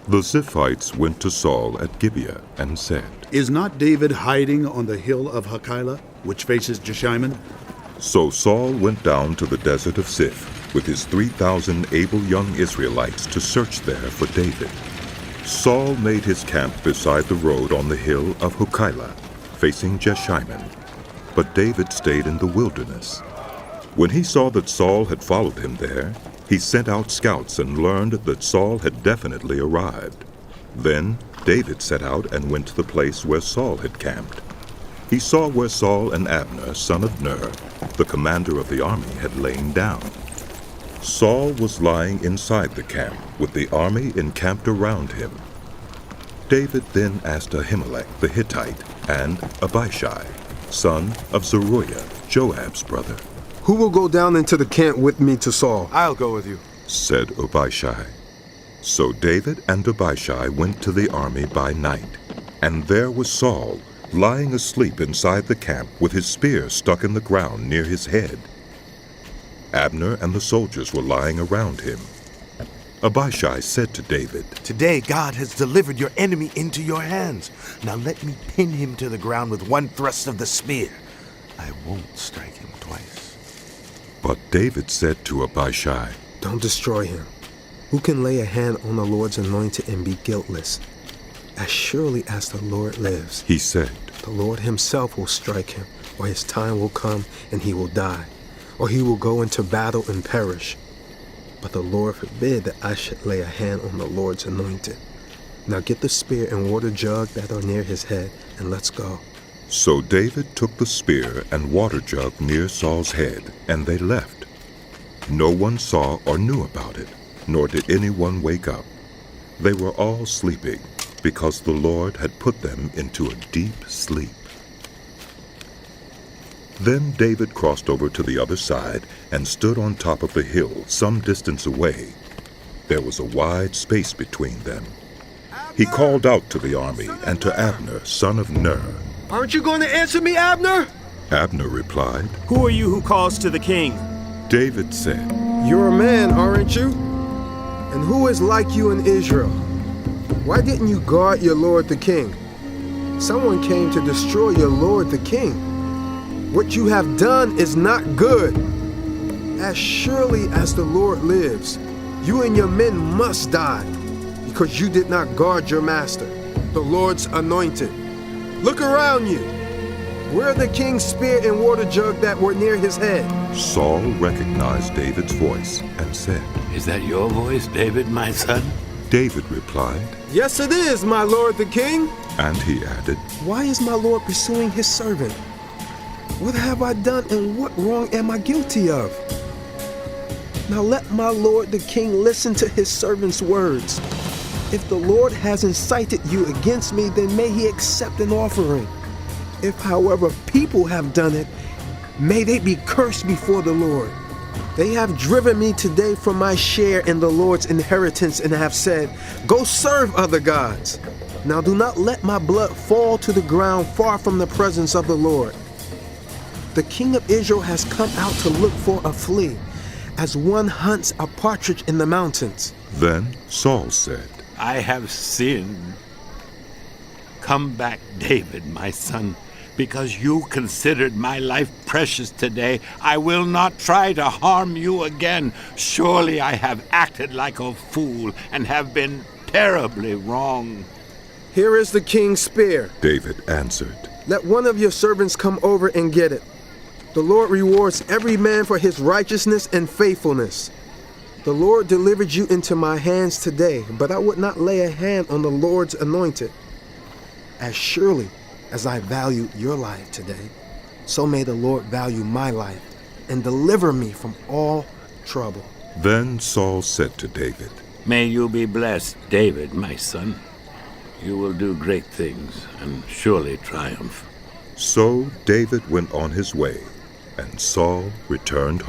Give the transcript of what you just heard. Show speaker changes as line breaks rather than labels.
The Ziphites went to Saul at Gibeah and said,
"Is not David hiding on the hill of Hachilah, which faces Jeshimon?"
So Saul went down to the desert of Ziph with his 3,000 able young Israelites to search there for David. Saul made his camp beside the road on the hill of Hachilah, facing Jeshimon, but David stayed in the wilderness. When he saw that Saul had followed him there, he sent out scouts and learned that Saul had definitely arrived. Then David set out and went to the place where Saul had camped. He saw where Saul and Abner, son of Ner, the commander of the army, had lain down. Saul was lying inside the camp with the army encamped around him. David then asked Ahimelech the Hittite and Abishai, son of Zeruiah, Joab's brother.
"Who will go down into the camp with me to Saul?"
"I'll go with you,"
said Abishai. So David and Abishai went to the army by night, and there was Saul, lying asleep inside the camp with his spear stuck in the ground near his head. Abner and the soldiers were lying around him. Abishai said to David,
"Today God has delivered your enemy into your hands. Now let me pin him to the ground with one thrust of the spear. I won't strike him twice."
But David said to Abishai,
"Don't destroy him. Who can lay a hand on the Lord's anointed and be guiltless? As surely as the Lord lives,"
he said,
"the Lord himself will strike him, or his time will come and he will die, or he will go into battle and perish. But the Lord forbid that I should lay a hand on the Lord's anointed. Now get the spear and water jug that are near his head, and let's go."
So David took the spear and water jug near Saul's head, and they left. No one saw or knew about it, nor did anyone wake up. They were all sleeping, because the Lord had put them into a deep sleep. Then David crossed over to the other side and stood on top of the hill some distance away. There was a wide space between them. He called out to the army and to Abner, son of Ner.
"Aren't you going to answer me, Abner?"
Abner replied,
"Who are you who calls to the king?"
David said,
"You're a man, aren't you? And who is like you in Israel? Why didn't you guard your lord the king? Someone came to destroy your lord the king. What you have done is not good. As surely as the Lord lives, you and your men must die, because you did not guard your master, the Lord's anointed. Look around you. Where are the king's spear and water jug that were near his head?"
Saul recognized David's voice and said,
"Is that your voice, David, my son?"
David replied,
"Yes, it is, my lord the king."
and he added,
"Why is my lord pursuing his servant? What have I done and what wrong am I guilty of? Now let my lord the king listen to his servant's words. If the Lord has incited you against me, then may he accept an offering. If, however, people have done it, may they be cursed before the Lord. They have driven me today from my share in the Lord's inheritance and have said, 'Go serve other gods.' Now do not let my blood fall to the ground far from the presence of the Lord. The king of Israel has come out to look for a flea, as one hunts a partridge in the mountains."
Then Saul said,
"I have sinned. Come back, David, my son, because you considered my life precious today. I will not try to harm you again. Surely I have acted like a fool and have been terribly wrong."
"Here is the king's spear,"
David answered.
"Let one of your servants come over and get it. The Lord rewards every man for his righteousness and faithfulness. The Lord delivered you into my hands today, but I would not lay a hand on the Lord's anointed. As surely as I value your life today, so may the Lord value my life and deliver me from all trouble."
Then Saul said to David,
May you be blessed, David, my son. You will do great things and surely triumph.
So David went on his way, and Saul returned home.